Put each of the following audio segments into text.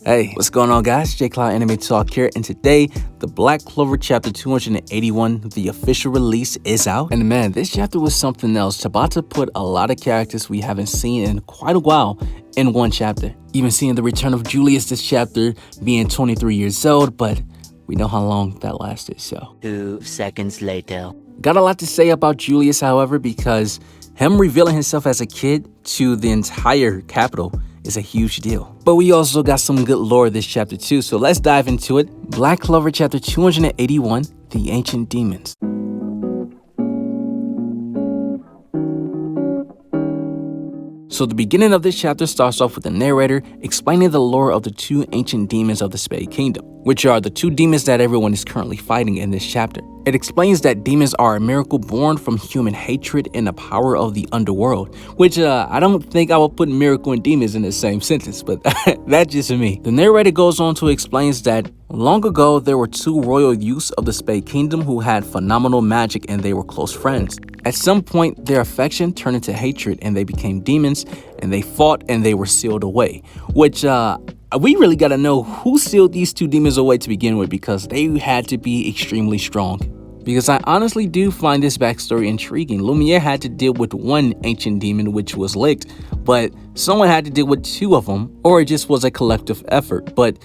Hey, what's going on, guys? J Cloud Anime Talk here, and today, the Black Clover Chapter 281, the official release, is out. And man, this chapter was something else. Tabata put a lot of characters we haven't seen in quite a while in one chapter. Even seeing the return of Julius this chapter, being 23 years old, but we know how long that lasted, so. 2 seconds later. Got a lot to say about Julius, however, because him revealing himself as a kid to the entire capital is a huge deal. But we also got some good lore this chapter too, so let's dive into it. Black Clover Chapter 281, The Ancient Demons. So the beginning of this chapter starts off with the narrator explaining the lore of the two ancient demons of the Spade Kingdom, which are the two demons that everyone is currently fighting in this chapter. It explains that demons are a miracle born from human hatred and the power of the underworld, which I don't think I would put miracle and demons in the same sentence, but that's just me. The narrator goes on to explain that long ago, there were two royal youths of the Spade Kingdom who had phenomenal magic and they were close friends. At some point, their affection turned into hatred and they became demons and they fought and they were sealed away, which we really got to know who sealed these two demons away to begin with, because they had to be extremely strong. Because I honestly do find this backstory intriguing. Lumiere had to deal with one ancient demon, which was licked, but someone had to deal with two of them, or it just was a collective effort. But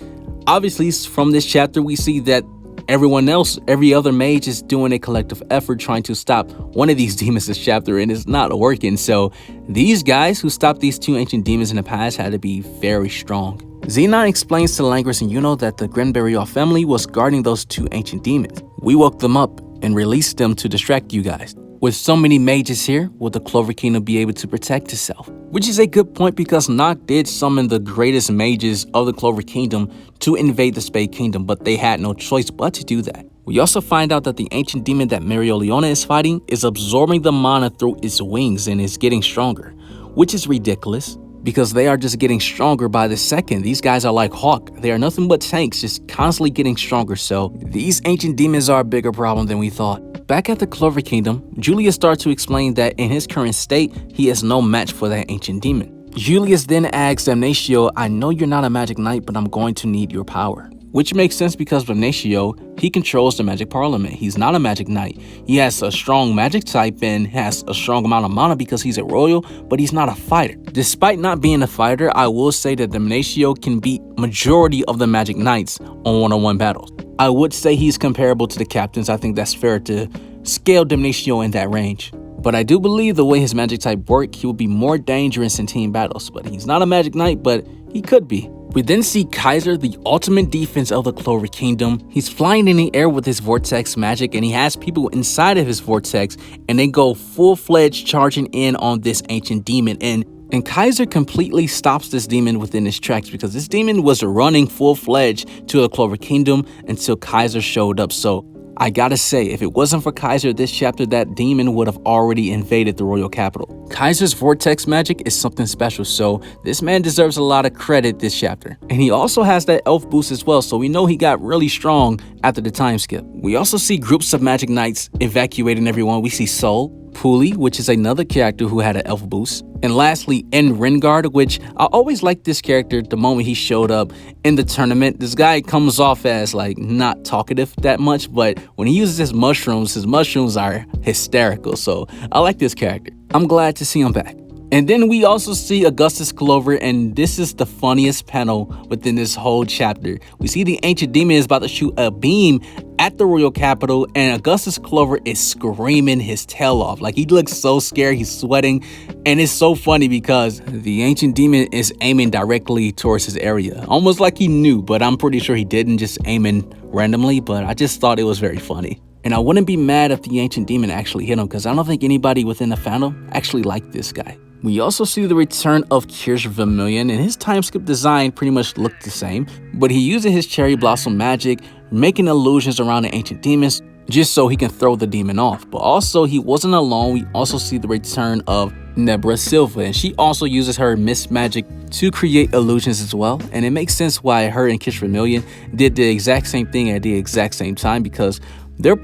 obviously, from this chapter, we see that everyone else, every other mage is doing a collective effort trying to stop one of these demons this chapter, and it's not working. So these guys who stopped these two ancient demons in the past had to be very strong. Xenon explains to Langris and Yuno that the Grenburial family was guarding those two ancient demons. We woke them up and released them to distract you guys. With so many mages here, will the Clover Kingdom be able to protect itself? Which is a good point, because Noct did summon the greatest mages of the Clover Kingdom to invade the Spade Kingdom, but they had no choice but to do that. We also find out that the ancient demon that Mereoleona is fighting is absorbing the mana through its wings and is getting stronger, which is ridiculous, because they are just getting stronger by the second. These guys are like Hawk. They are nothing but tanks, just constantly getting stronger. So these ancient demons are a bigger problem than we thought. Back at the Clover Kingdom, Julius starts to explain that in his current state, he is no match for that ancient demon. Julius then asks Damnatio, I know you're not a magic knight, but I'm going to need your power. Which makes sense, because Damnatio, he controls the magic parliament. He's not a magic knight. He has a strong magic type and has a strong amount of mana because he's a royal, but he's not a fighter. Despite not being a fighter, I will say that Damnatio can beat majority of the magic knights on one-on-one battles. I would say he's comparable to the captains. I think that's fair to scale Damnatio in that range. But I do believe the way his magic type works, he will be more dangerous in team battles. But he's not a magic knight, but he could be. We then see Kaiser, the ultimate defense of the Clover Kingdom. He's flying in the air with his Vortex Magic, and he has people inside of his Vortex, and they go full-fledged charging in on this ancient demon. And Kaiser completely stops this demon within his tracks, because this demon was running full-fledged to the Clover Kingdom until Kaiser showed up. So I gotta say, if it wasn't for Kaiser this chapter, that demon would have already invaded the royal capital. Kaiser's Vortex Magic is something special, so this man deserves a lot of credit this chapter. And he also has that elf boost as well, so we know he got really strong after the time skip. We also see groups of magic knights evacuating everyone. We see Sol, Puli, which is another character who had an elf boost. And lastly, En Rengard, which I always liked this character the moment he showed up in the tournament. This guy comes off as like not talkative that much, but when he uses his mushrooms are hysterical. So I like this character. I'm glad to see him back. And then we also see Augustus Clover, and this is the funniest panel within this whole chapter. We see the ancient demon is about to shoot a beam at the royal capital, and Augustus Clover is screaming his tail off. Like, he looks so scared, he's sweating, and it's so funny because the ancient demon is aiming directly towards his area. Almost like he knew, but I'm pretty sure he didn't, just aiming randomly, but I just thought it was very funny. And I wouldn't be mad if the ancient demon actually hit him, because I don't think anybody within the fandom actually liked this guy. We also see the return of Kirsch Vermillion, and his time skip design pretty much looked the same, but he uses his cherry blossom magic, making illusions around the ancient demons just so he can throw the demon off. But also, he wasn't alone. We also see the return of Nebra Silva, and she also uses her mist magic to create illusions as well. And it makes sense why her and Kirsch Vermillion did the exact same thing at the exact same time, because their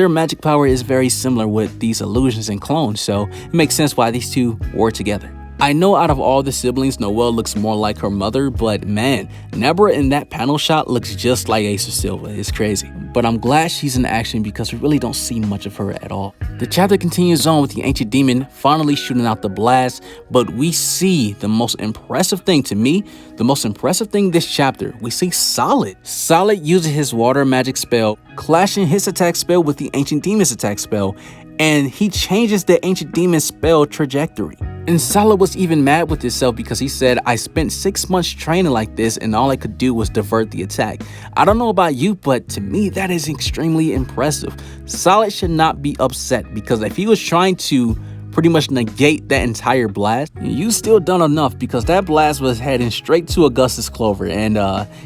magic power is very similar with these illusions and clones, so it makes sense why these two were together. I know out of all the siblings, Noelle looks more like her mother, but man, Nebra in that panel shot looks just like Asta Silva. It's crazy. But I'm glad she's in action because we really don't see much of her at all. The chapter continues on with the ancient demon finally shooting out the blast, but we see the most impressive thing to me, the most impressive thing this chapter, we see Solid. Solid using his water magic spell, clashing his attack spell with the ancient demon's attack spell, and he changes the ancient demon's spell trajectory. And Solid was even mad with himself because he said, I spent 6 months training like this and all I could do was divert the attack. I don't know about you, but to me that is extremely impressive. Solid should not be upset because if he was trying to pretty much negate that entire blast, you still done enough because that blast was heading straight to Augustus Clover, and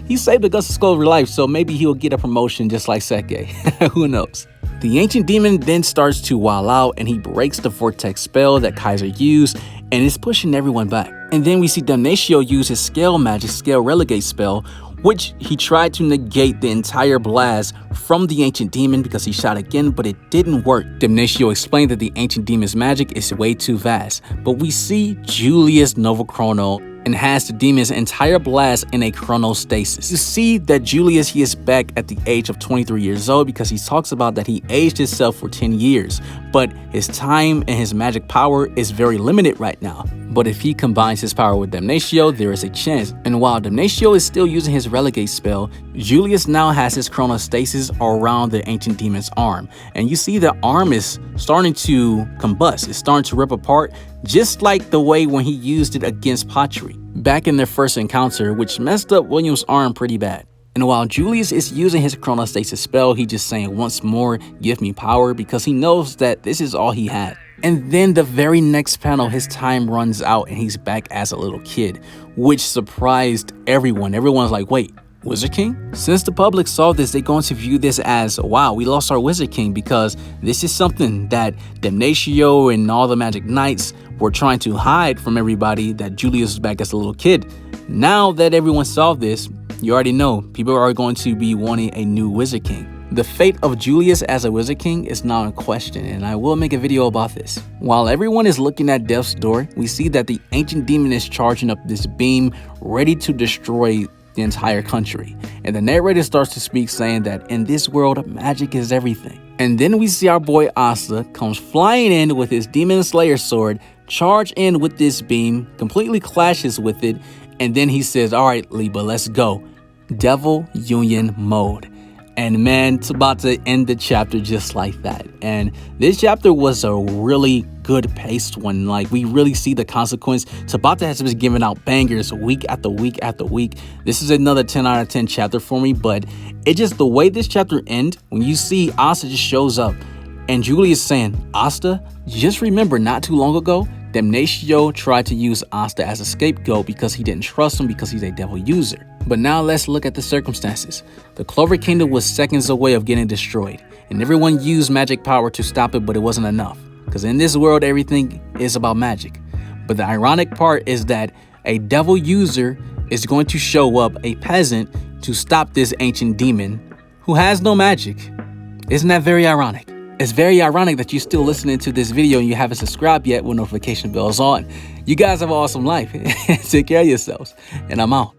he saved Augustus Clover's life, so maybe he'll get a promotion just like Seke. Who knows? The ancient demon then starts to wild out and he breaks the Vortex spell that Kaiser used and is pushing everyone back. And then we see Damnatio use his scale magic, scale relegate spell, which he tried to negate the entire blast from the ancient demon because he shot again, but it didn't work. Damnatio explained that the ancient demon's magic is way too vast, but we see Julius Novachrono enhance the demon's entire blast in a chronostasis. You see that Julius, he is back at the age of 23 years old because he talks about that he aged himself for 10 years, but his time and his magic power is very limited right now. But if he combines his power with Damnatio, there is a chance. And while Damnatio is still using his relegate spell, Julius now has his chronostasis around the ancient demon's arm. And you see the arm is starting to combust. It's starting to rip apart, just like the way when he used it against Patry back in their first encounter, which messed up William's arm pretty bad. And while Julius is using his chronostasis spell, he just saying once more, give me power, because he knows that this is all he had. And then the very next panel, his time runs out and he's back as a little kid, which surprised everyone. Everyone's like, wait, Wizard King? Since the public saw this, they're going to view this as, wow, we lost our Wizard King, because this is something that Damnatio and all the Magic Knights were trying to hide from everybody, that Julius was back as a little kid. Now that everyone saw this, you already know people are going to be wanting a new Wizard King. The fate of Julius as a Wizard King is now in question, and I will make a video about this. While everyone is looking at Death's Door, we see that the ancient demon is charging up this beam, ready to destroy the entire country. And the narrator starts to speak, saying that in this world, magic is everything. And then we see our boy Asta comes flying in with his Demon Slayer sword, charge in with this beam, completely clashes with it, and then he says, all right, Liebe, let's go. Devil Union mode. And man, it's about to end the chapter just like that. And this chapter was a really good paced one. Like, we really see the consequence. Tabata has been giving out bangers week after week after week. This is another 10 out of 10 chapter for me, but it just, the way this chapter ends, when you see Asta just shows up and Julius saying, Asta, just remember not too long ago, Damnatio tried to use Asta as a scapegoat because he didn't trust him because he's a devil user. But now let's look at the circumstances. The Clover Kingdom was seconds away of getting destroyed, and everyone used magic power to stop it, but it wasn't enough. Because in this world, everything is about magic. But the ironic part is that a devil user is going to show up, a peasant, to stop this ancient demon who has no magic. Isn't that very ironic? It's very ironic that you're still listening to this video and you haven't subscribed yet with notification bells on. You guys have an awesome life. Take care of yourselves, and I'm out.